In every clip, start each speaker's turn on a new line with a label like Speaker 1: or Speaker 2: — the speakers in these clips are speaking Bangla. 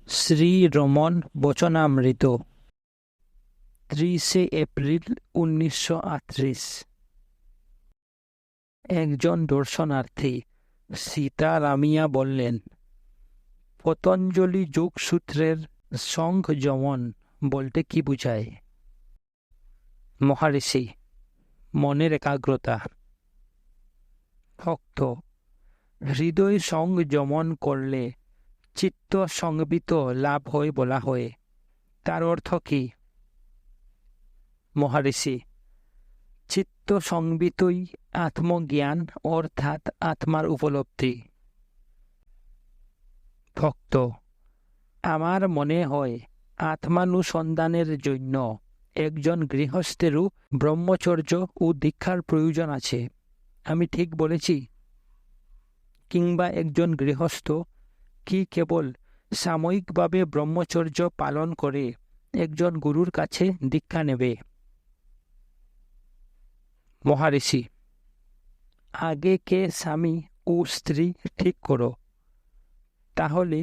Speaker 1: শ্রী রমন বচনামৃত 30 এপ্রিল 1938। একজন দর্শনার্থী সীতারামিয়া বললেন, পতঞ্জলি যোগসূত্রের সংযমন বলতে কি বুঝায়? মহারিষি: মনের একাগ্রতা। ভক্ত: হৃদয় সংযমন করলে চিত্ত সংবিত লাভ হয় বলা হয়, তার অর্থ কি? মহারিষি: চিত্ত সংবিতই আত্মজ্ঞান অর্থাৎ আত্মার উপলব্ধি। ভক্ত: আমার মনে হয় আত্মানুসন্ধানের জন্য একজন গৃহস্থেরও ব্রহ্মচর্য ও দীক্ষার প্রয়োজন আছে, আমি ঠিক বলেছি? কিংবা একজন গৃহস্থ কি কেবল সাময়িকভাবে ব্রহ্মচর্য পালন করে একজন গুরুর কাছে দীক্ষা নেবে? মহারিষি: আগে কে স্বামী ও স্ত্রী ঠিক করো, তাহলে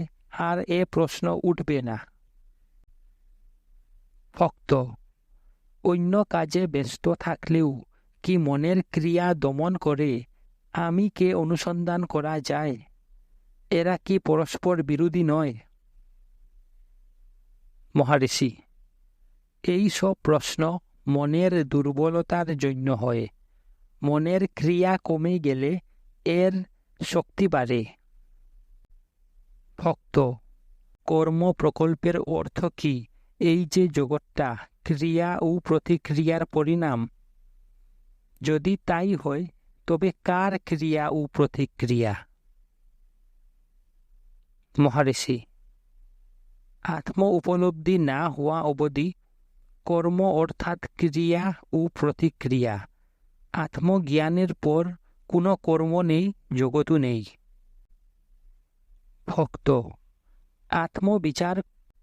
Speaker 1: আর এ প্রশ্ন উঠবে না। ভক্ত: অন্য কাজে ব্যস্ত থাকলেও কি মনের ক্রিয়া দমন করে আমি কে অনুসন্ধান করা যায়? এরা কি পরস্পর বিরোধী নয়? মহারিষি: এই সব প্রশ্ন মনের দুর্বলতার জন্য হয়। মনের ক্রিয়া কমে গেলে এর শক্তি বাড়ে। ভক্ত: কর্ম প্রকল্পের অর্থ কি এই যে জগৎটা ক্রিয়া ও প্রতিক্রিয়ার পরিণাম? যদি তাই হয় তবে কার ক্রিয়া ও প্রতিক্রিয়া? মহারিষি: আত্ম উপলব্ধি না হওয়া অবধি কর্ম অর্থাৎ ক্রিয়া ও প্রতিক্রিয়া। আত্মজ্ঞানের পর কোনো কর্ম নেই, জগৎও নেই। ভক্ত: আত্মবিচার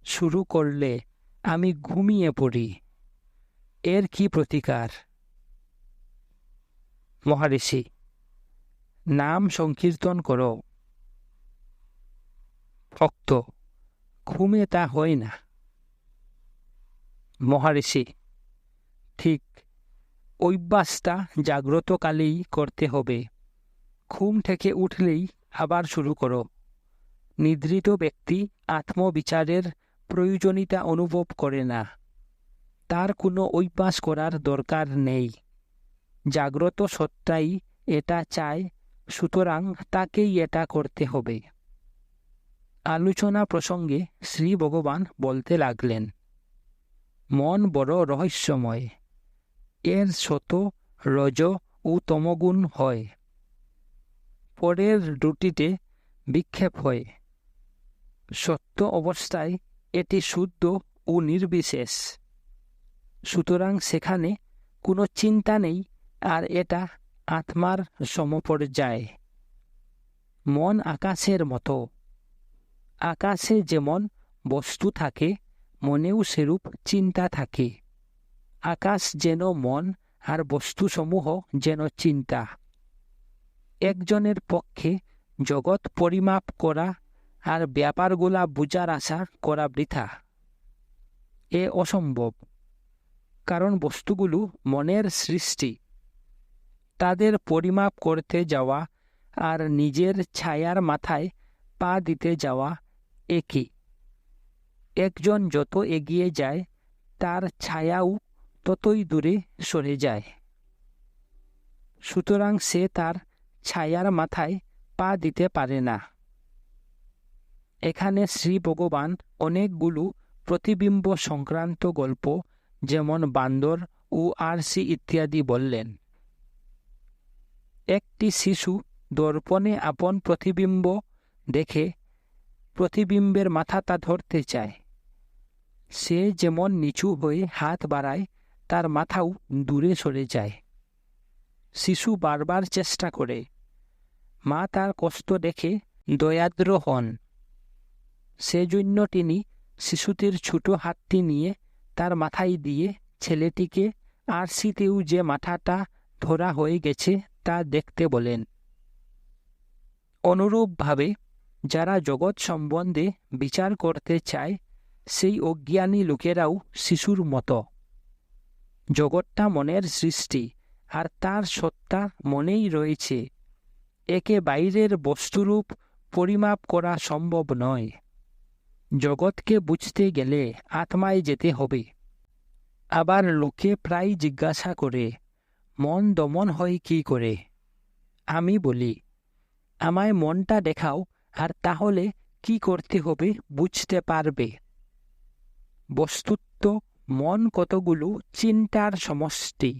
Speaker 1: শুরু করলে আমি ঘুমিয়ে পড়ি, এর কি প্রতিকার? মহারিষি: নাম সংকীর্তন করো। ভক্ত: ঘুমে তা হয় না। মহারিষি: ঠিক, অভ্যাসটা জাগ্রতকালেই করতে হবে। ঘুম থেকে উঠলেই আবার শুরু করো। নিদ্রিত ব্যক্তি আত্মবিচারের প্রয়োজনীয়তা অনুভব করে না, তার কোনো অভ্যাস করার দরকার নেই। জাগ্রত সত্তাই এটা চায়, সুতরাং তাকেই এটা করতে হবে। আলোচনা প্রসঙ্গে শ্রী ভগবান বলতে লাগলেন, মন বড় রহস্যময়, এর শত রজ ও তমগুণ হয়, পরের দুটিতে বিক্ষেপ হয়। সত্য অবস্থায় এটি শুদ্ধ ও নির্বিশেষ, সুতরাং সেখানে কোনো চিন্তা নেই, আর এটা আত্মার সমপর্যায়। মন আকাশের মতো, আকাশে যেমন বস্তু থাকে মনেও সেরূপ চিন্তা থাকে। আকাশ যেন মন আর বস্তুসমূহ যেন চিন্তা। একজনের পক্ষে জগৎ পরিমাপ করা আর ব্যাপারগুলা বুঝার আশা করা বৃথা। এ অসম্ভব, কারণ বস্তুগুলো মনের সৃষ্টি। তাদের পরিমাপ করতে যাওয়া আর নিজের ছায়ার মাথায় পা দিতে যাওয়া একই। একজন যত এগিয়ে যায় তার ছায়াও ততই দূরে সরে যায়, সুতরাং সে তার ছায়ার মাথায় পা দিতে পারে না। এখানে শ্রী ভগবান অনেকগুলো প্রতিবিম্ব সংক্রান্ত গল্প, যেমন বান্দর ও আরসি ইত্যাদি বললেন। একটি শিশু দর্পণে আপন প্রতিবিম্ব দেখে প্রতিবিম্বের মাথাটা ধরতে চায়। সে যেমন নিচু হয়ে হাত বাড়ায়, তার মাথাও দূরে সরে যায়। শিশু বারবার চেষ্টা করে। মা তার কষ্ট দেখে দয়াদ্র হন। সেজন্য তিনি শিশুটির ছোট হাতটি নিয়ে তার মাথায় দিয়ে ছেলেটিকে আরসিতেও যে মাথাটা ধরা হয়ে গেছে তা দেখতে বলেন। অনুরূপভাবে যারা জগৎ সম্বন্ধে বিচার করতে চায় সেই অজ্ঞানী লোকেরাও শিশুর মতো। জগৎটা মনের সৃষ্টি, আর তার সত্তা মনেই রয়েছে। একে বাইরের বস্তুরূপ পরিমাপ করা সম্ভব নয়। জগৎকে বুঝতে গেলে আত্মায় যেতে হবে। আবার লোকে প্রায় জিজ্ঞাসা করে, মন দমন হয় কি করে? আমি বলি, আমায় মনটা দেখাও, আর তাহলে কি করতে হবে বুঝতে পারবে। বস্তুত মন কতগুলো চিন্তার সমষ্টি।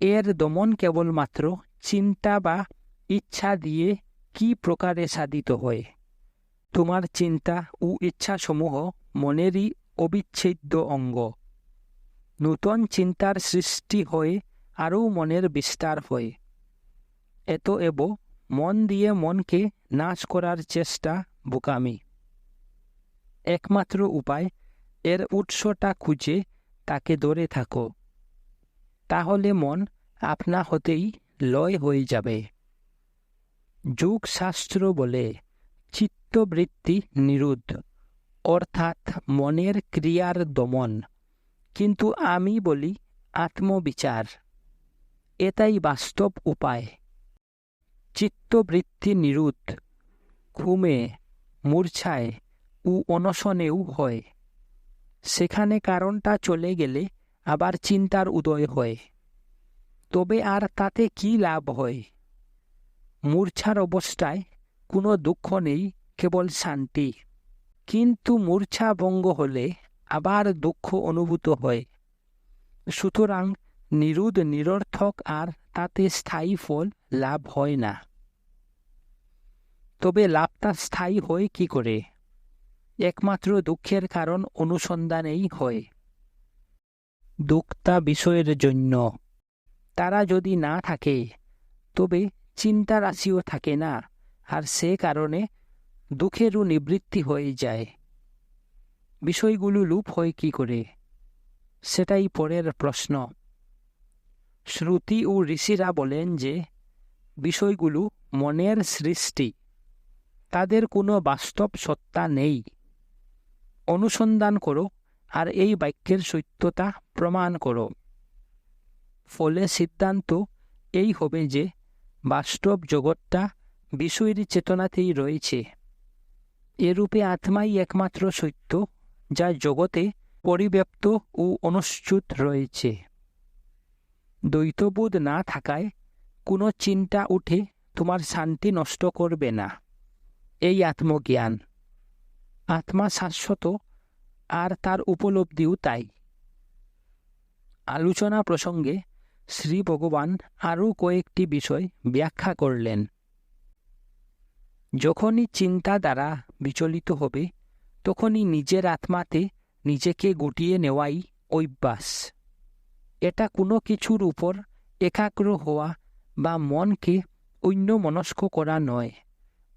Speaker 1: এর দমন কেবলমাত্র চিন্তা বা ইচ্ছা দিয়ে কি প্রকারে সাধিত হয়? তোমার চিন্তা ও ইচ্ছাসমূহ মনেরই অবিচ্ছেদ্য অঙ্গ। নূতন চিন্তার সৃষ্টি হয়ে আরও মনের বিস্তার হয়। এতএব মন দিয়ে মনকে নাশ করার চেষ্টা বোকামি। একমাত্র উপায় এর উৎসটা খুঁজে তাকে ধরে থাকো। তাহলে মন আপনা হতেই লয় হয়ে যাবে। যোগশাস্ত্র বলে চিত্তবৃত্তি নিরোধ, অর্থাৎ মনের ক্রিয়ার দমন। কিন্তু আমি বলি আত্মবিচার। এটাই বাস্তব উপায়। চিত্তবৃত্তি নিরোধ ঘুমে, মূর্ছায় ও অনশনেও হয়। সেখানে কারণটা চলে গেলে আবার চিন্তার উদয় হয়। তবে আর তাতে কি লাভ হয়? মূর্ছার অবস্থায় কোনো দুঃখ নেই, কেবল শান্তি। কিন্তু মূর্ছা ভঙ্গ হলে আবার দুঃখ অনুভূত হয়। সুতরাং নিরোধ নিরর্থক, আর তাতে স্থায়ী ফল লাভ হয় না। তবে লাভটা স্থায়ী হয় কি করে? একমাত্র দুঃখের কারণ অনুসন্ধানেই হয়। দুঃখটা বিষয়ের জন্য। তারা যদি না থাকে তবে চিন্তা রাশিও থাকে না, আর সে কারণে দুঃখেরও নিবৃত্তি হয়ে যায়। বিষয়গুলো লোপ হয় কি করে? সেটাই পরের প্রশ্ন। শ্রুতি ও ঋষিরা বলেন যে বিষয়গুলো মনের সৃষ্টি, তাদের কোনো বাস্তব সত্তা নেই। অনুসন্ধান করো আর এই বাক্যের সত্যতা প্রমাণ করো। ফলে সিদ্ধান্ত এই হবে যে বাস্তব জগৎটা বিষয়ের চেতনাতেই রয়েছে। এরূপে আত্মাই একমাত্র সত্য, যা জগতে পরিব্যাপ্ত ও অনুচ্যুত রয়েছে। দ্বৈতবোধ না থাকায় কোনো চিন্তা উঠে তোমার শান্তি নষ্ট করবে না। এই আত্মজ্ঞান। আত্মা শাশ্বত, আর তার উপলব্ধিও তাই। আলোচনা প্রসঙ্গে শ্রী ভগবান আরও কয়েকটি বিষয় ব্যাখ্যা করলেন। যখনই চিন্তা দ্বারা বিচলিত হবে, তখনই নিজের আত্মাতে নিজেকে গুটিয়ে নেওয়াই অভ্যাস। এটা কোনো কিছুর উপর একাগ্র হওয়া বা মনকে অন্যমনস্ক করা নয়,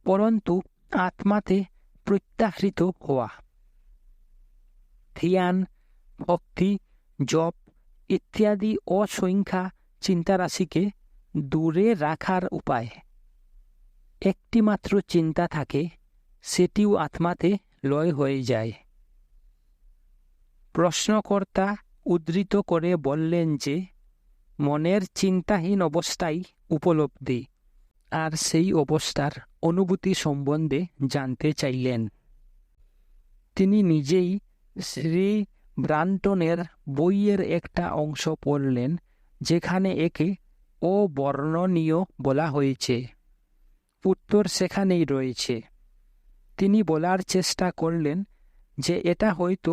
Speaker 1: পরন্তু আত্মাতে প্রত্যাহৃত হওয়া। ধ্যান, ভক্তি, জপ ইত্যাদি অসংখ্য চিন্তারাশিকে দূরে রাখার উপায়। একটি মাত্র চিন্তা থাকে, সেটিও আত্মাতে লয় হয়ে যায়। প্রশ্নকর্তা উদ্ধৃত করে বললেন যে মনের চিন্তাহীন অবস্থাই উপলব্ধি, আর সেই অবস্থার অনুভূতি সম্বন্ধে জানতে চাইলেন। তিনি নিজেই শ্রী ব্রান্টনের বইয়ের একটা অংশ পড়লেন, যেখানে একে অবর্ণনীয় বলা হয়েছে। উত্তর সেখানেই রয়েছে। তিনি বলার চেষ্টা করলেন যে এটা হয়তো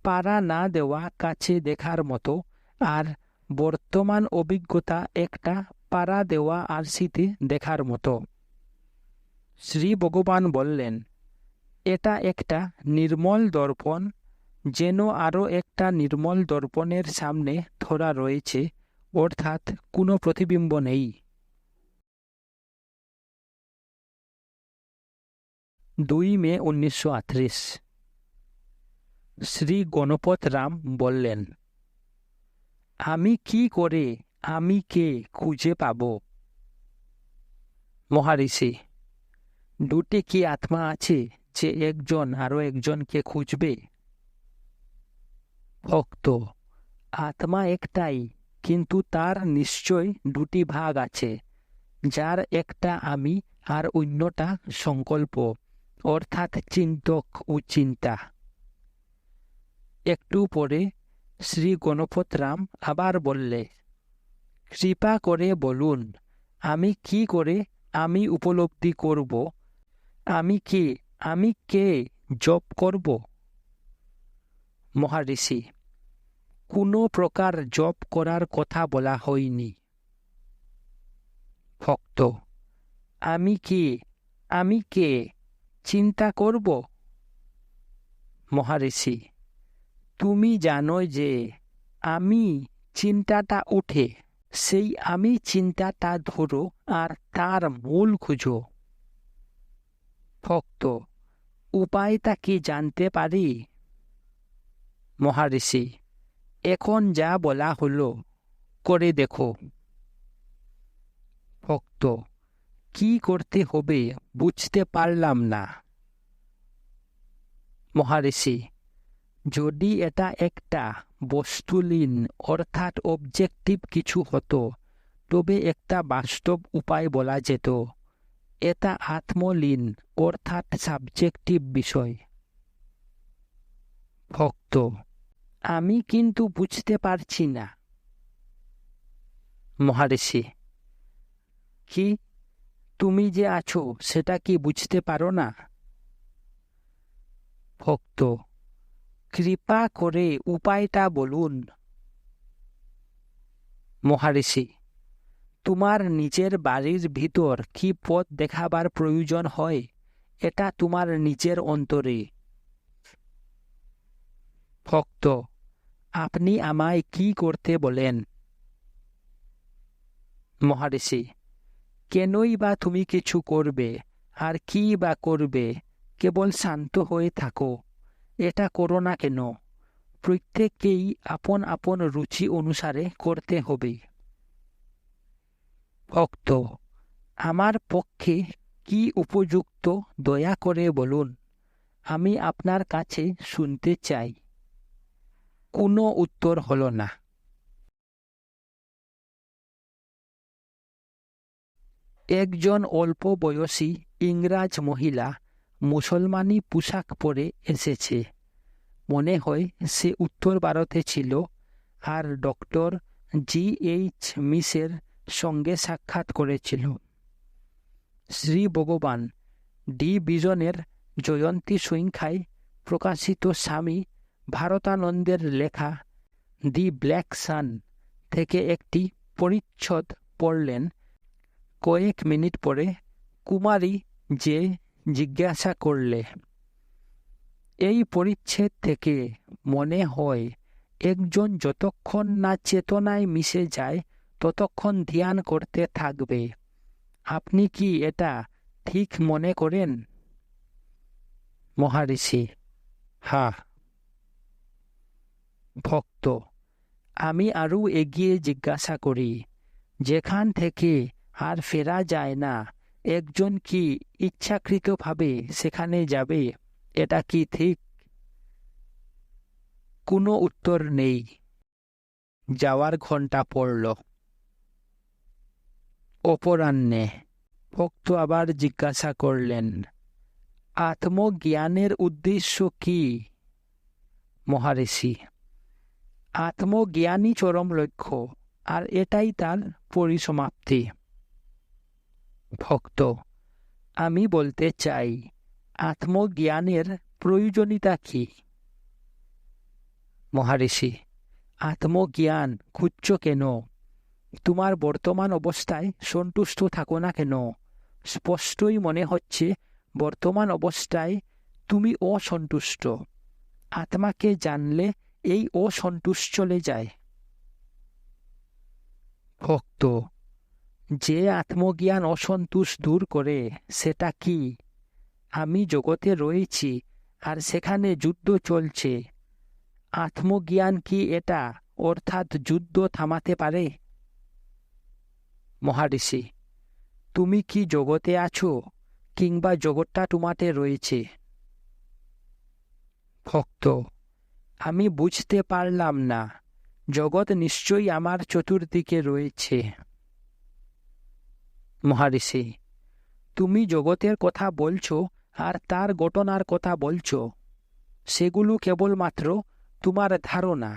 Speaker 1: পাড়া না দেওয়া কাছে দেখার মতো, আর বর্তমান অভিজ্ঞতা একটা পাড়া দেওয়া আরশিতে দেখার মতো। শ্রী ভগবান বললেন, এটা একটা নির্মল দর্পণ, যেন আরও একটা নির্মল দর্পণের সামনে ধরা রয়েছে, অর্থাৎ কোনো প্রতিবিম্ব নেই। 2 মে 1938। শ্রী গণপত রাম বললেন, আমি কি করে আমি কে খুঁজে পাব? মহারিষি, দুটি কি আত্মা আছে যে একজন আরো একজনকে খুঁজবে? ভক্ত: আত্মা একটাই, কিন্তু তার নিশ্চয় দুটি ভাগ আছে, যার একটা আমি আর অন্যটা সংকল্প, অর্থাৎ চিন্তক ও চিন্তা। একটু পরে শ্রী গণপতরাম আবার বললে, কৃপা করে বলুন, আমি কি করে আমি উপলব্ধি করব? আমি কে জপ করব? মহারিষি: কোনো প্রকার জপ করার কথা বলা হয়নি। ভক্ত: আমি কে চিন্তা করব? মহারিষি: তুমি জানো যে আমি চিন্তাটা ওঠে, সেই আমি চিন্তাটা ধরো আর তার মূল খুঁজো। ভক্ত: উপায়টা কি জানতে পারি? মহারিষি: এখন যা বলা হলো করে দেখো। ভক্ত: কি করতে হবে বুঝতে পারলাম না। মহারিষি: যদি এটা একটা বস্তুলীন অর্থাৎ অবজেক্টিভ কিছু হতো তবে একটা বাস্তব উপায় বলা যেত। এটা আত্মলীন অর্থাৎ সাবজেক্টিভ বিষয়। ভক্ত: আমি কিন্তু বুঝতে পারছি না। মহারিষি: কি তুমি যে আছো সেটা কি বুঝতে পারো না? ভক্ত: কৃপা করে উপায়টা বলুন। মহারিষি: তোমার নিজের বাড়ির ভিতর কি পথ দেখাবার প্রয়োজন হয়? এটা তোমার নিজের অন্তরে। ভক্ত: আপনি আমায় কি করতে বলেন? মহারিষি: কেনই বা তুমি কিছু করবে, আর কি বা করবে? কেবল শান্ত হয়ে থাকো। এটা করো না কেন? প্রত্যেককেই আপন আপন রুচি অনুসারে করতে হবে। ভক্ত: আমার পক্ষে কি উপযুক্ত দয়া করে বলুন, আমি আপনার কাছে শুনতে চাই। কোনো উত্তর হলো না। একজন অল্প বয়সী ইংরাজ মহিলা মুসলমানি পোশাক পরে এসেছে। মনে হয় সে উত্তর ভারতে ছিল আর ডক্টর G.H. মিসের সঙ্গে সাক্ষাৎ করেছিল। শ্রী ভগবান ডি বিজনের জয়ন্তী সংখ্যায় প্রকাশিত স্বামী ভারতানন্দের লেখা দি ব্ল্যাক সান থেকে একটি পরিচ্ছদ পড়লেন। কয়েক মিনিট পরে কুমারী যে জিজ্ঞাসা করলে, এই পরিচ্ছেদ থেকে মনে হয় একজন যতক্ষণ না চেতনায় মিশে যায় ততক্ষণ ধ্যান করতে থাকবে। আপনি কি এটা ঠিক মনে করেন? মহারিষি: হ্যাঁ। ভক্ত: আমি আরও এগিয়ে জিজ্ঞাসা করি, যেখান থেকে আর ফেরা যায় না, একজন কি ইচ্ছাকৃতভাবে সেখানে যাবে? এটা কি ঠিক? কোনো উত্তর নেই। যাওয়ার ঘণ্টা পড়ল। অপরাহ্নে ভক্ত আবার জিজ্ঞাসা করলেন, আত্মজ্ঞানের উদ্দেশ্য কি? মহারিষি: আত্মজ্ঞানই চরম লক্ষ্য, আর এটাই তার পরিসমাপ্তি। ভক্ত: আমি বলতে চাই, আত্মজ্ঞানের প্রয়োজনীয়তা কি? মহারিষি: আত্মজ্ঞান খুঁজছ কেন? তোমার বর্তমান অবস্থায় সন্তুষ্ট থাকো না কেন? স্পষ্টই মনে হচ্ছে বর্তমান অবস্থায় তুমি অসন্তুষ্ট। আত্মাকে জানলে এই অসন্তোষ চলে যায়। ভক্ত: যে আত্মজ্ঞান অসন্তোষ দূর করে সেটা কি? আমি জগতে রয়েছি আর সেখানে যুদ্ধ চলছে। আত্মজ্ঞান কি এটা অর্থাৎ যুদ্ধ থামাতে পারে? মহারিষি: তুমি কি জগতে আছো? কিংবা জগৎটা তোমাতে রয়েছে? ভক্ত: আমি বুঝতে পারলাম না। জগৎ নিশ্চয়ই আমার চতুর্দিকে রয়েছে। মহারিষি: তুমি জগতের কথা বলছো আর তার ঘটনার কথা বলছো। সেগুলো কেবলমাত্র তোমার ধারণা।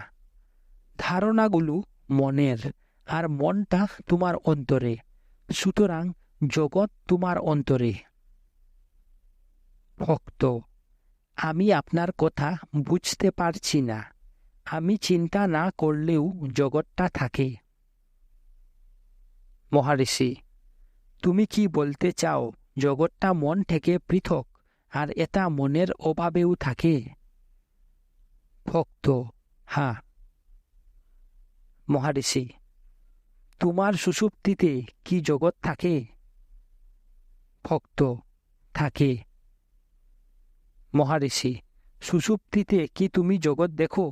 Speaker 1: ধারণাগুলো মনের, আর মনটা তোমার অন্তরে। সুতরাং জগৎ তোমার অন্তরে। ভক্ত: আমি আপনার কথা বুঝতে পারছি না। আমি চিন্তা না করলেও জগৎটা থাকে। মহারিষি: তুমি কি বলতে চাও জগৎটা মন থেকে পৃথক আর এটা মনের অভাবেও থাকে? ভক্ত: হ্যাঁ। মহারিষি: তোমার সুষুপ্তিতে কি জগৎ থাকে? ভক্ত: থাকে। মহারিষি: সুষুপ্তিতে কি তুমি জগৎ দেখো?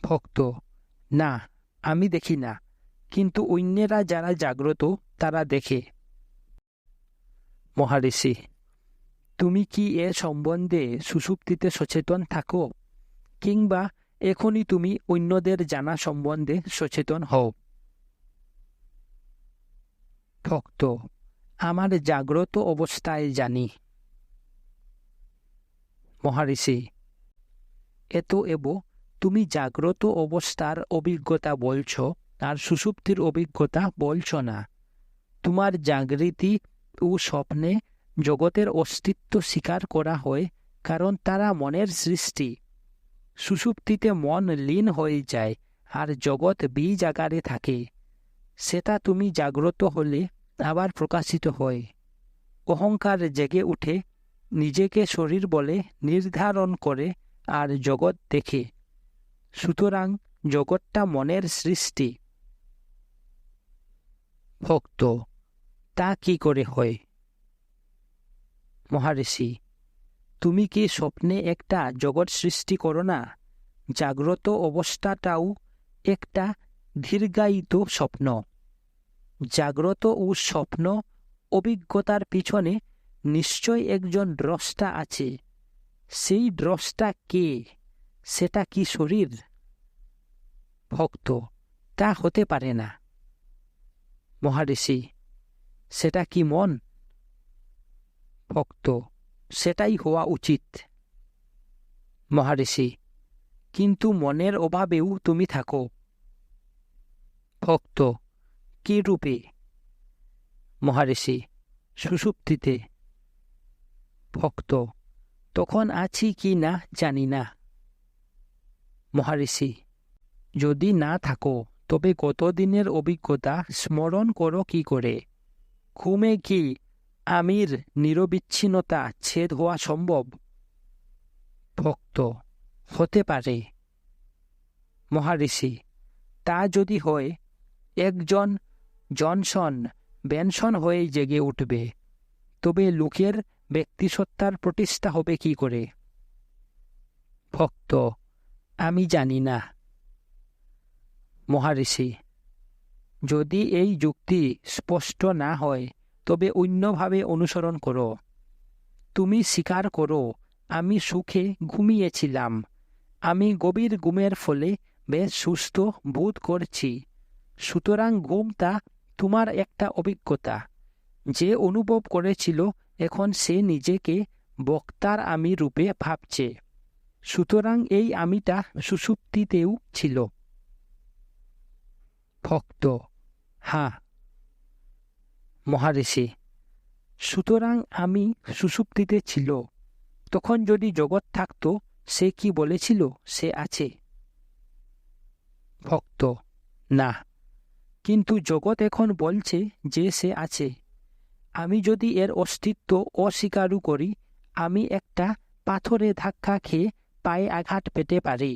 Speaker 1: ভক্ত: না, আমি দেখি না, কিন্তু অন্যেরা যারা জাগ্রত তারা দেখে। মহারিষি: তুমি কি এ সম্বন্ধে সুষুপ্তিতে সচেতন থাকো, কিংবা এখনই তুমি অন্যদের জানা সম্বন্ধে সচেতন হও? ভক্ত: আমার জাগ্রত অবস্থায় জানি। মহারিষি: এব তুমি জাগ্রত অবস্থার অভিজ্ঞতা বলছ, আর সুষুপ্তির অভিজ্ঞতা বলছ না। তোমার জাগৃতি ও স্বপ্নে জগতের অস্তিত্ব স্বীকার করা হয়, কারণ তারা মনের সৃষ্টি। সুষুপ্তিতে মন লীন হয়ে যায় আর জগৎ বীজ আকারে থাকে। সেটা তুমি জাগ্রত হলে আবার প্রকাশিত হয়। অহংকার জেগে উঠে, নিজেকে শরীর বলে নির্ধারণ করে আর জগৎ দেখে। সুতরাং জগৎটা মনের সৃষ্টি। ভক্ত: তা কি করে হয়? মহারিষি: তুমি কি স্বপ্নে একটা জগৎ সৃষ্টি করো না? জাগ্রত অবস্থাটাও একটা দীর্ঘায়িত স্বপ্ন। জাগ্রত ও স্বপ্ন অভিজ্ঞতার পিছনে নিশ্চয় একজন দ্রষ্টা আছে। সেই দ্রষ্টা কে? সেটা কি শরীর? ভক্ত: তা হতে পারে না। মহারিষি: সেটা কি মন? ভক্ত: সেটাই হওয়া উচিত। মহারিষি: কিন্তু মনের অভাবেও তুমি থাকো। ভক্ত: কি রূপে? মহারিষি: সুষুপ্তিতে। ভক্ত: তখন আছি কি না জানি না। মহারিষি: যদি না থাকো তবে গতদিনের অভিজ্ঞতা স্মরণ করো কি করে? ঘুমে কি আমির নিরবিচ্ছিন্নতা ছেদ হওয়া সম্ভব? ভক্ত: হতে পারে। মহারিষি: তা যদি হয়, একজন জনসন বেনসন হয়ে জেগে উঠবে, তবে লোকের ব্যক্তিসত্তার প্রতিষ্ঠা হবে কি করে? ভক্ত: আমি জানি না। মহারিষি: যদি এই যুক্তি স্পষ্ট না হয় তবে অন্যভাবে অনুসরণ করো। তুমি স্বীকার করো, আমি সুখে ঘুমিয়েছিলাম। আমি গভীর ঘুমের ফলে বেশ সুস্থ বোধ করছি। সুতরাং ঘুমটা তোমার একটা অভিজ্ঞতা। যে অনুভব করেছিল এখন সে নিজেকে বক্তার আমি রূপে ভাবছে। সুতরাং এই আমিটা সুষুপ্তিতেও ছিল। ভক্ত: হ্যাঁ। মহারিষি: সুতরাং আমি সুষুপ্তিতে ছিল। তখন যদি জগৎ থাকত, সে কি বলেছিল সে আছে? ভক্ত: না, কিন্তু জগৎ এখন বলছে যে সে আছে। আমি যদি এর অস্তিত্ব অস্বীকারও করি, আমি একটা পাথরে ধাক্কা খেয়ে পায়ে আঘাত পেতে পারি।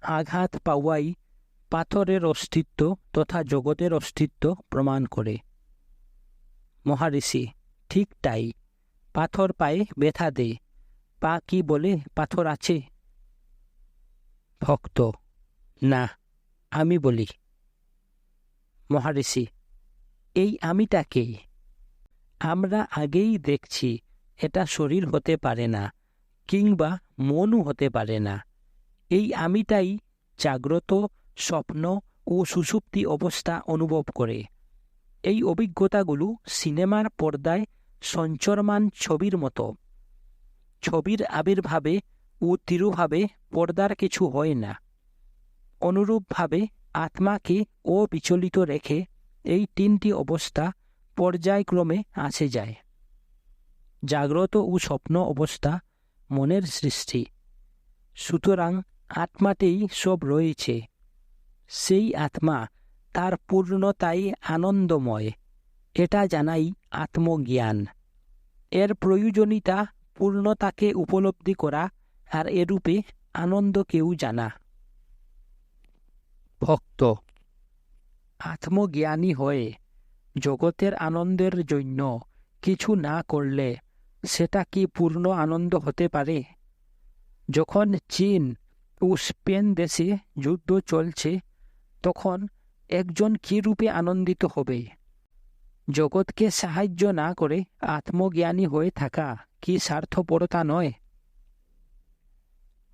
Speaker 1: আঘাত পাওয়াই পাথরের অস্তিত্ব তথা জগতের অস্তিত্ব প্রমাণ করে। মহারিষি: ঠিক তাই। পাথর পায়ে ব্যথা দেয়, পা কি বলে পাথর আছে? ভক্ত: না, আমি বলি। মহারিষি: এই আমিটা কে? আমরা আগেই দেখছি এটা শরীর হতে পারে না, কিংবা মনও হতে পারে না। এই আমিটাই জাগ্রত, স্বপ্ন ও সুষুপ্তি অবস্থা অনুভব করে। এই অভিজ্ঞতাগুলো সিনেমার পর্দায় সঞ্চরমান ছবির মতো। ছবির আবির্ভাবে ও তিরুভাবে পর্দার কিছু হয় না। অনুরূপভাবে আত্মাকে অবিচলিত রেখে এই তিনটি অবস্থা পর্যায়ক্রমে আসে যায়। জাগ্রত ও স্বপ্ন অবস্থা মনের সৃষ্টি, সুতরাং আত্মাতেই সব রয়েছে। সেই আত্মা তার পূর্ণতাই আনন্দময়, এটা জানাই আত্মজ্ঞান। এর প্রয়োজনীয়তা পূর্ণতাকে উপলব্ধি করা, আর এরূপে আনন্দকেও জানা। ভক্ত আত্মজ্ঞানী হয়ে জগতের আনন্দের জন্য কিছু না করলে সেটা কি পূর্ণ আনন্দ হতে পারে? যখন চীন ও স্পেন দেশে যুদ্ধ চলছে, তখন একজন কী রূপে আনন্দিত হবে? জগৎকে সাহায্য না করে আত্মজ্ঞানী হয়ে থাকা কি স্বার্থপরতা নয়?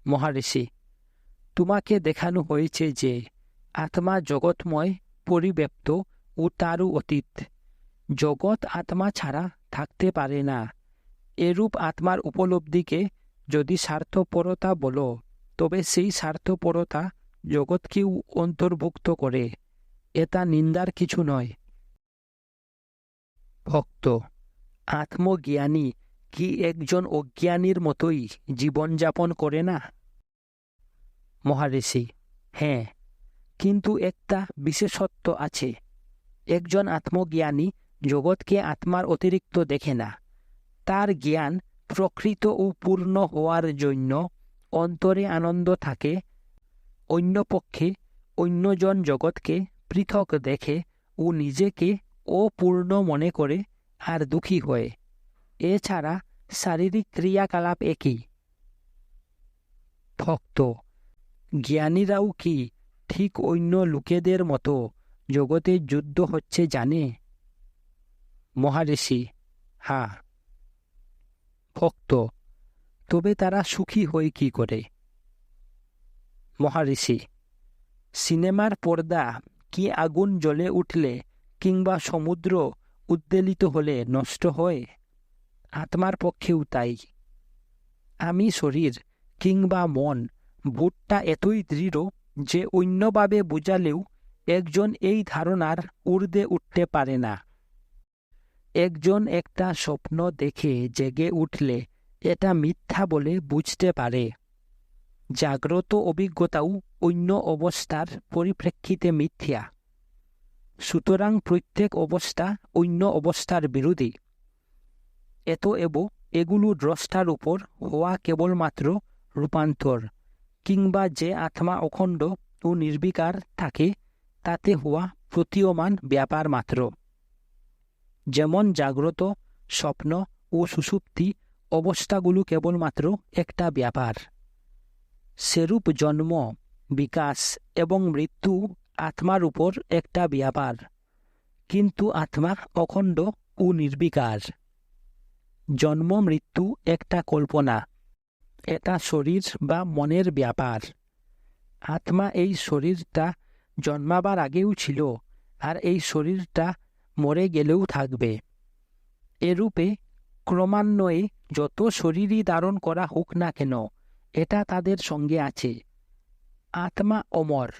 Speaker 1: মহারিষি, তোমাকে দেখানো হয়েছে যে আত্মা জগৎময়, পরিব্যাপ্ত ও তারও অতীত। জগৎ আত্মা ছাড়া থাকতে পারে না। এরূপ আত্মার উপলব্ধিকে যদি স্বার্থপরতা বলো, তবে সেই স্বার্থপরতা জগৎকেও অন্তর্ভুক্ত করে। এটা নিন্দার কিছু নয়। ভক্ত আত্মজ্ঞানী কি একজন অজ্ঞানীর মতোই জীবনযাপন করে না? মহারিষি, হ্যাঁ, কিন্তু একটা বিশেষত্ব আছে। একজন আত্মজ্ঞানী জগৎকে আত্মার অতিরিক্ত দেখে না। তার জ্ঞান প্রকৃত ও পূর্ণ হওয়ার জন্য অন্তরে আনন্দ থাকে। অন্যপক্ষে অন্যজন জগৎকে পৃথক দেখে ও নিজেকে অপূর্ণ মনে করে আর দুঃখী হয়। এছাড়া শারীরিক ক্রিয়াকলাপ একই। ভক্ত জ্ঞানীরাও কি ঠিক অন্য লোকেদের মতো জগতে যুদ্ধ হচ্ছে জানে? মহারিষি, হ্যাঁ। ভক্ত তবে তারা সুখী হয় কি করে? মহারিষি, সিনেমার পর্দা কি আগুন জ্বলে উঠলে কিংবা সমুদ্র উদ্বেলিত হলে নষ্ট হয়? আত্মার পক্ষেও তাই। আমি শরীর কিংবা মন বোধটা এতই দৃঢ় যে অন্যভাবে বোঝালেও একজন এই ধারণার ঊর্ধ্বে উঠতে পারে না। একজন একটা স্বপ্ন দেখে জেগে উঠলে এটা মিথ্যা বলে বুঝতে পারে। জাগ্রত অভিজ্ঞতাও অন্য অবস্থার পরিপ্রেক্ষিতে মিথ্যা। সুতরাং প্রত্যেক অবস্থা অন্য অবস্থার বিরোধী। এতএব এগুলো দ্রষ্টার উপর হওয়া কেবলমাত্র রূপান্তর, কিংবা যে আত্মা অখণ্ড ও নির্বিকার থাকে তাতে হওয়া প্রতীয়মান ব্যাপার মাত্র। যেমন জাগ্রত, স্বপ্ন ও সুষুপ্তি অবস্থাগুলো কেবলমাত্র একটা ব্যাপার, সেরূপ জন্ম, বিকাশ এবং মৃত্যু আত্মার উপর একটা ব্যাপার, কিন্তু আত্মা অখণ্ড ও নির্বিকার। জন্ম মৃত্যু একটা কল্পনা, এটা শরীর বা মনের ব্যাপার। আত্মা এই শরীরটা জন্মাবার আগেও ছিল, আর এই শরীরটা মরে গেলেও থাকবে। এরূপে ক্রমান্বয়ে যত শরীরই ধারণ করা হোক না কেন, এটা তাদের সঙ্গে আছে। আত্মা অমর,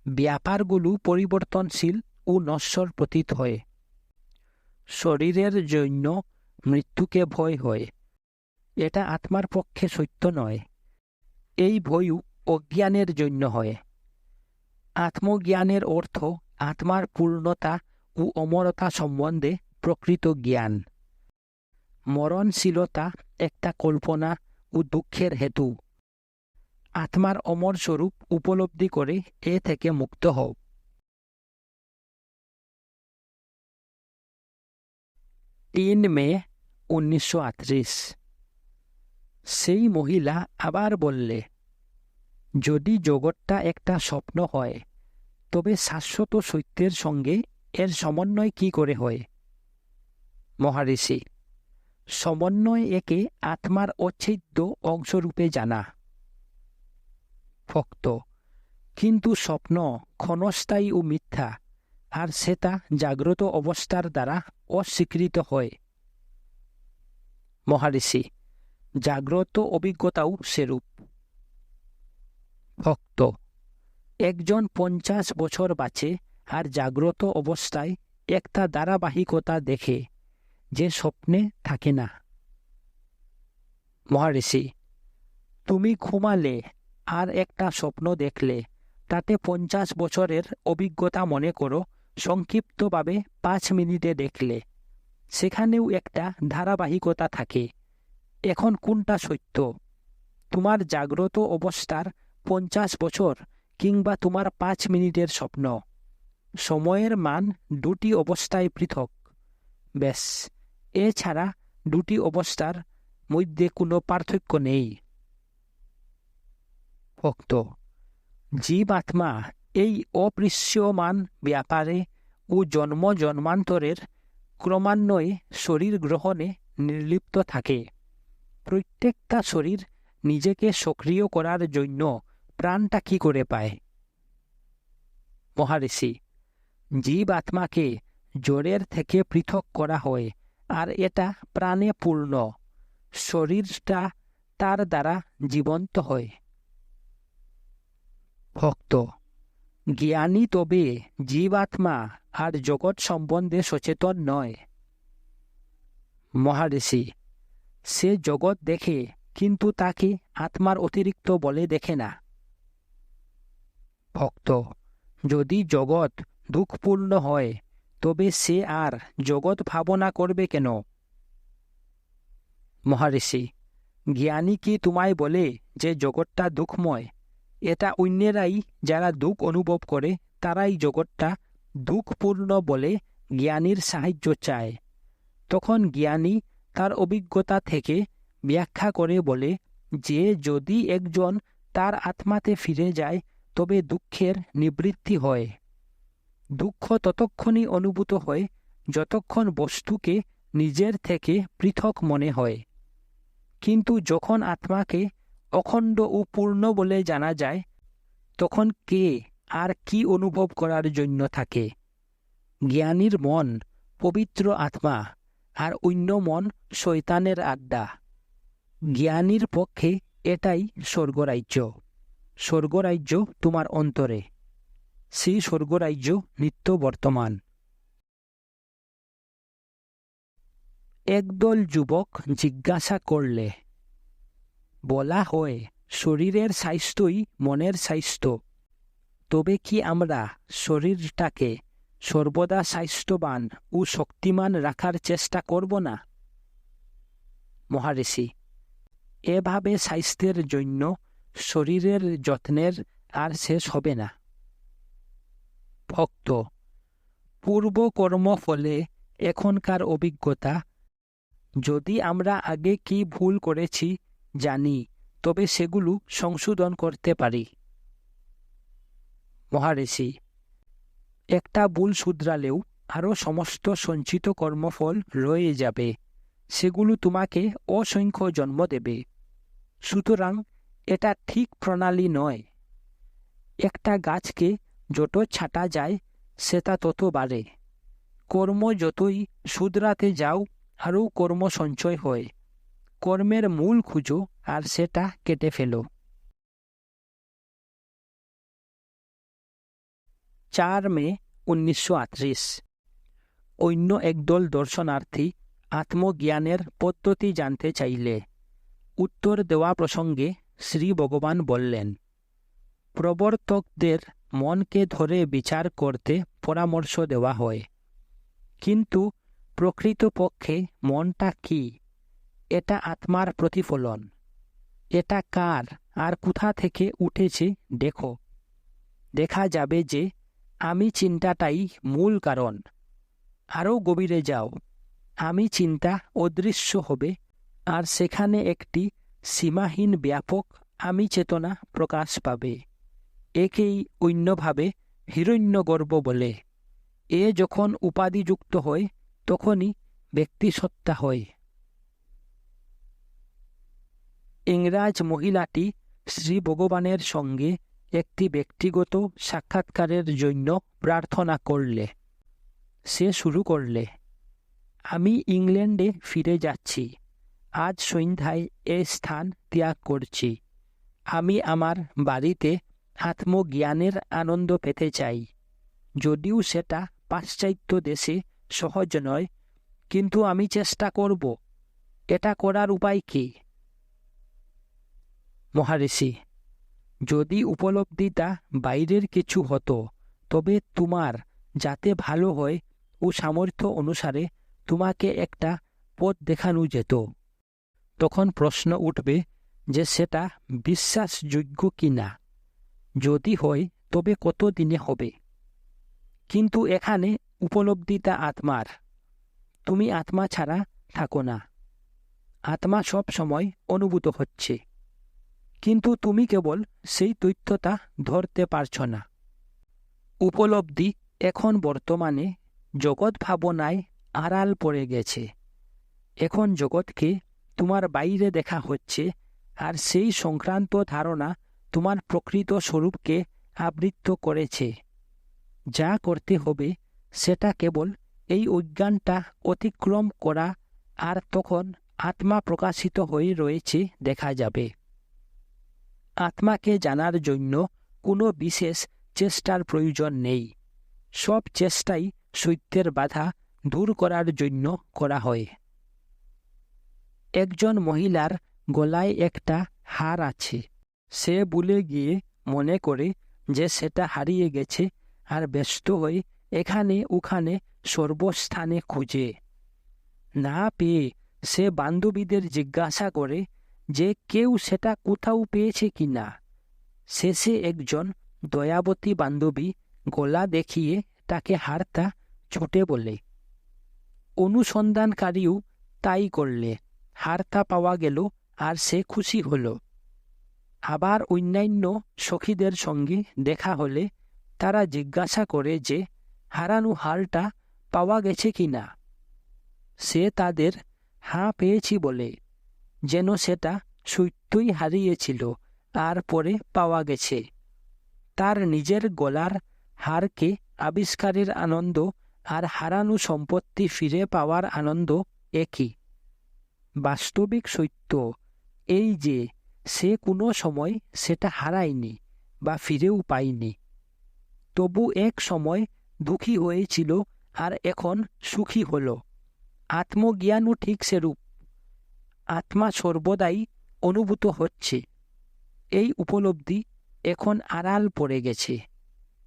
Speaker 1: ব্যাপারগুলো পরিবর্তনশীল ও নশ্বর প্রতীত হয়। শরীরের জন্য মৃত্যুকে ভয় হয়, এটা আত্মার পক্ষে সত্য নয়। এই ভয়ও অজ্ঞানের জন্য হয়। আত্মজ্ঞানের অর্থ আত্মার পূর্ণতা ও অমরতা সম্বন্ধে প্রকৃত জ্ঞান। মরণশীলতা একটা কল্পনা ও দুঃখের হেতু। আত্মার অমর স্বরূপ উপলব্ধি করে এ থেকে মুক্ত হও। 3 মে 1938। সেই মহিলা আবার বললে, যদি জগৎটা একটা স্বপ্ন হয়, তবে শাশ্বত সত্যের সঙ্গে এর সমন্বয় কি করে হয়? মহারিষি, সমন্বয় একে আত্মার অচ্ছেদ্য অংশরূপে জানা। ভক্ত, কিন্তু স্বপ্ন ক্ষণস্থায়ী ও মিথ্যা, আর সেটা জাগ্রত অবস্থার দ্বারা অস্বীকৃত হয়। মহারিষি, জাগ্রত অভিজ্ঞতাও সেরূপ। ভক্ত, একজন 50 বছর বাঁচে আর জাগ্রত অবস্থায় একটা ধারাবাহিকতা দেখে, যে স্বপ্নে থাকে না। মহারিষি, তুমি ঘুমালে আর একটা স্বপ্ন দেখলে, তাতে 50 বছরের অভিজ্ঞতা মনে করো সংক্ষিপ্তভাবে 5 মিনিটে দেখলে, সেখানেও একটা ধারাবাহিকতা থাকে। এখন কোনটা সত্য? তোমার জাগ্রত অবস্থার 50 বছর কিংবা তোমার 5 মিনিটের স্বপ্ন? সময়ের মান দুটি অবস্থায় পৃথক। ব্যাস, এছাড়া দুটি অবস্থার মধ্যে কোনো পার্থক্য নেই। ভক্ত, জীবাত্মা এই অদৃশ্যমান ব্যাপারে ও জন্ম জন্মান্তরের ক্রমান্বয়ে শরীর গ্রহণে নির্লিপ্ত থাকে। প্রত্যেকটা শরীর নিজেকে সক্রিয় করার জন্য প্রাণটা কি করে পায়? মহারিষি, জীবাত্মাকে জড়ের থেকে পৃথক করা হয়, আর এটা প্রাণে পূর্ণ। শরীরটা তার দ্বারা জীবন্ত হয়। ভক্ত, জ্ঞানী তবে জীবাত্মা আর জগৎ সম্বন্ধে সচেতন নয়। মহারিষি, সে জগৎ দেখে, কিন্তু তাকে আত্মার অতিরিক্ত বলে দেখে না। ভক্ত, যদি জগৎ দুঃখপূর্ণ হয়, তবে সে আর জগৎ ভাবনা করবে কেন? মহারিষি, জ্ঞানী কি তোমায় বলে যে জগৎটা দুঃখময়? এটা অন্যেরাই, যারা দুঃখ অনুভব করে, তারাই জগৎটা দুঃখপূর্ণ বলে জ্ঞানীর সাহায্য চায়। তখন জ্ঞানী তার অভিজ্ঞতা থেকে ব্যাখ্যা করে বলে যে যদি একজন তার আত্মাতে ফিরে যায়, তবে দুঃখের নিবৃত্তি হয়। দুঃখ ততক্ষণই অনুভূত হয় যতক্ষণ বস্তুকে নিজের থেকে পৃথক মনে হয়। কিন্তু যখন আত্মাকে অখণ্ড ও পূর্ণ বলে জানা যায়, তখন কে আর কি অনুভব করার জন্য থাকে? জ্ঞানীর মন পবিত্র আত্মা, আর অন্য মন শয়তানের আড্ডা। জ্ঞানীর পক্ষে এটাই স্বর্গরাজ্য। স্বর্গরাজ্য তোমার অন্তরে। সেই স্বর্গরাজ্য নিত্য বর্তমান। একদল যুবক জিজ্ঞাসা করলে, বলা হয় শরীরের স্বাস্থ্যই মনের স্বাস্থ্য, তবে কি আমরা শরীরটাকে সর্বদা স্বাস্থ্যবান ও শক্তিমান রাখার চেষ্টা করব না? মহারিষি, এভাবে স্বাস্থ্যের জন্য শরীরের যত্নের আর শেষ হবে না। ভক্ত, পূর্ব কর্ম ফলে এখনকার অভিজ্ঞতা, যদি আমরা আগে কি ভুল করেছি জানি, তবে সেগুলো সংশোধন করতে পারি। মহারিষি, একটা ভুল শুধরালেও আরও সমস্ত সঞ্চিত কর্মফল রয়ে যাবে, সেগুলো তোমাকে অসংখ্য জন্ম দেবে। সুতরাং এটা ঠিক প্রণালী নয়। একটা গাছকে যত ছাঁটা যায়, সেটা তত বাড়ে। কর্ম যতই শুধরাতে যাও, আরও কর্ম সঞ্চয় হয়। কর্মের মূল খুঁজো আর সেটা কেটে ফেলো। 4 মে 1938। অন্য একদল দর্শনার্থী আত্মজ্ঞানের পদ্ধতি জানতে চাইলে উত্তর দেওয়া প্রসঙ্গে শ্রী ভগবান বললেন, প্রবর্তকদের মনকে ধরে বিচার করতে পরামর্শ দেওয়া হয়, কিন্তু প্রকৃতপক্ষে মনটা কি? এটা আত্মার প্রতিফলন। এটা কার আর কোথা থেকে উঠেছে দেখো। দেখা যাবে যে আমি চিন্তাটাই মূল কারণ। আরও গভীরে যাও, আমি চিন্তা অদৃশ্য হবে, আর সেখানে একটি সীমাহীন ব্যাপক আমি চেতনা প্রকাশ পাবে। একেই অন্যভাবে হিরণ্যগর্ভ বলে। এ যখন উপাধিযুক্ত হয়, তখনই ব্যক্তিসত্তা হয়। ইংরাজ মহিলাটি শ্রী ভগবানের সঙ্গে একটি ব্যক্তিগত সাক্ষাৎকারের জন্য প্রার্থনা করলে। সে শুরু করলে, আমি ইংল্যান্ডে ফিরে যাচ্ছি। আজ সন্ধ্যায় এ স্থান ত্যাগ করছি। আমি আমার বাড়িতে আত্মজ্ঞানের আনন্দ পেতে চাই। যদিও সেটা পাশ্চাত্য দেশে সহজ নয়, কিন্তু আমি চেষ্টা করব। এটা করার উপায় কি? মহারিষি, যদি উপলব্ধিটা বাইরের কিছু হতো, তবে তোমার যাতে ভালো হয় ও সামর্থ্য অনুসারে তোমাকে একটা পথ দেখানো যেত। তখন প্রশ্ন উঠবে যে সেটা বিশ্বাসযোগ্য কিনা। যদি হয় তবে কত দিনে হবে? কিন্তু এখানে উপলব্ধিটা আত্মার। তুমি আত্মা ছাড়া থাকো না। আত্মা সব সময় অনুভূত হচ্ছে, কিন্তু তুমি কেবল সেই তথ্যটা ধরতে পারছ না। উপলব্ধি এখন বর্তমানে জগৎ ভাবনায় আড়াল পড়ে গেছে। এখন জগৎকে তোমার বাইরে দেখা হচ্ছে, আর সেই সংক্রান্ত ধারণা তোমার প্রকৃত স্বরূপকে আবৃত করেছে। যা করতে হবে সেটা কেবল এই অজ্ঞানটা অতিক্রম করা, আর তখন আত্মা প্রকাশিত হয়ে রয়েছে দেখা যাবে। আত্মাকে জানার জন্য কোনো বিশেষ চেষ্টার প্রয়োজন নেই। সব চেষ্টাই সত্যের বাধা দূর করার জন্য করা হয়। একজন মহিলার গলায় একটা হার আছে। সে ভুলে গিয়ে মনে করে যে সেটা হারিয়ে গেছে, আর ব্যস্ত হয়ে এখানে ওখানে সর্বস্থানে খুঁজে। না পেয়ে সে বান্ধবীদের জিজ্ঞাসা করে যে কেউ সেটা কোথাও পেয়েছে কি না। শেষে একজন দয়াবতী বান্ধবী গলা দেখিয়ে তাকে হারটা ছুটে বলে। অনুসন্ধানকারীও তাই করলে। হারটা পাওয়া গেল, আর সে খুশি হল। আবার অন্যান্য সখীদের সঙ্গে দেখা হলে তারা জিজ্ঞাসা করে যে হারানো হারটা পাওয়া গেছে কি না। সে তাদের হ্যাঁ পেয়েছি বলে, যেন সেটা সত্যই হারিয়েছিল আর পরে পাওয়া গেছে। তার নিজের গলার হারকে আবিষ্কারের আনন্দ আর হারানো সম্পত্তি ফিরে পাওয়ার আনন্দ একই। বাস্তবিক সত্য এই যে সে কোনো সময় সেটা হারায়নি বা ফিরেও পায়নি। তবু এক সময় দুঃখী হয়েছিল, আর এখন সুখী হল। আত্মজ্ঞানও ঠিক সেরূপ। আত্মা সর্বদাই অনুভূত হচ্ছে। এই উপলব্ধি এখন আড়াল পড়ে গেছে।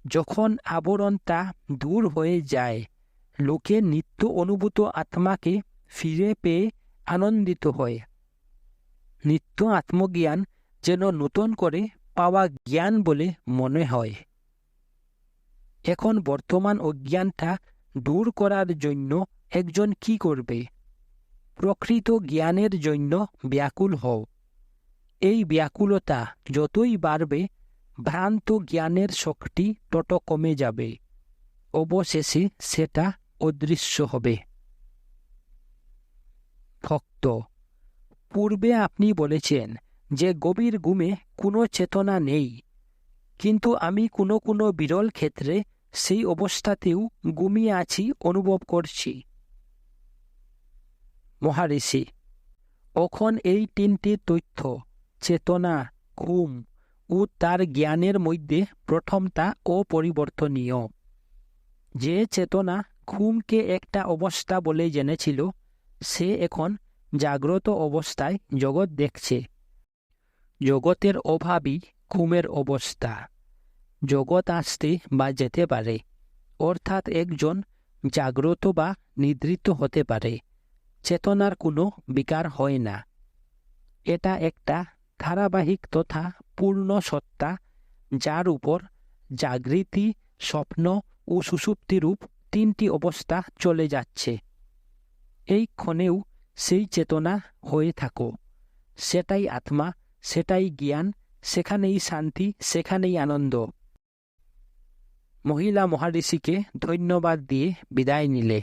Speaker 1: যখন আবরণটা দূর হয়ে যায়, লোকে নিত্য অনুভূত আত্মাকে ফিরে পেয়ে আনন্দিত হয়। নিত্য আত্মজ্ঞান যেন নতুন করে পাওয়া জ্ঞান বলে মনে হয়। এখন বর্তমান অজ্ঞানটা দূর করার জন্য একজন কি করবে? প্রকৃত জ্ঞানের জন্য ব্যাকুল হও। এই ব্যাকুলতা যতই বাড়বে, ভ্রান্ত জ্ঞানের শক্তি তত কমে যাবে। অবশেষে সেটা অদৃশ্য হবে। ভক্ত, পূর্বে আপনি বলেছেন যে গভীর ঘুমে কোনো চেতনা নেই, কিন্তু আমি কোনো কোনো বিরল ক্ষেত্রে সেই অবস্থাতেও ঘুমিয়ে আছি অনুভব করছি। মহারিষি, এখন এই তিনটি তথ্য, চেতনা, ঘুম ও তার জ্ঞানের মধ্যে প্রথমটা অপরিবর্তনীয়। যে চেতনা ঘুমকে একটা অবস্থা বলে জেনেছিল, সে এখন জাগ্রত অবস্থায় জগৎ দেখছে। জগতের অভাবই ঘুমের অবস্থা। জগৎ আসতে বা যেতে পারে, অর্থাৎ একজন জাগ্রত বা নিদ্রিত হতে পারে। চেতনার কোনো বিকার হয় না। এটা একটা ধারাবাহিক তথা পূর্ণ সত্তা, যার উপর জাগৃতি, স্বপ্ন ও সুষুপ্তিরূপ তিনটি অবস্থা চলে যাচ্ছে। এই ক্ষণেও সেই চেতনা হয়ে থাকো। সেটাই আত্মা, সেটাই জ্ঞান, সেখানেই শান্তি, সেখানেই আনন্দ। মহিলা মহারিষিকে ধন্যবাদ দিয়ে বিদায় নিলে।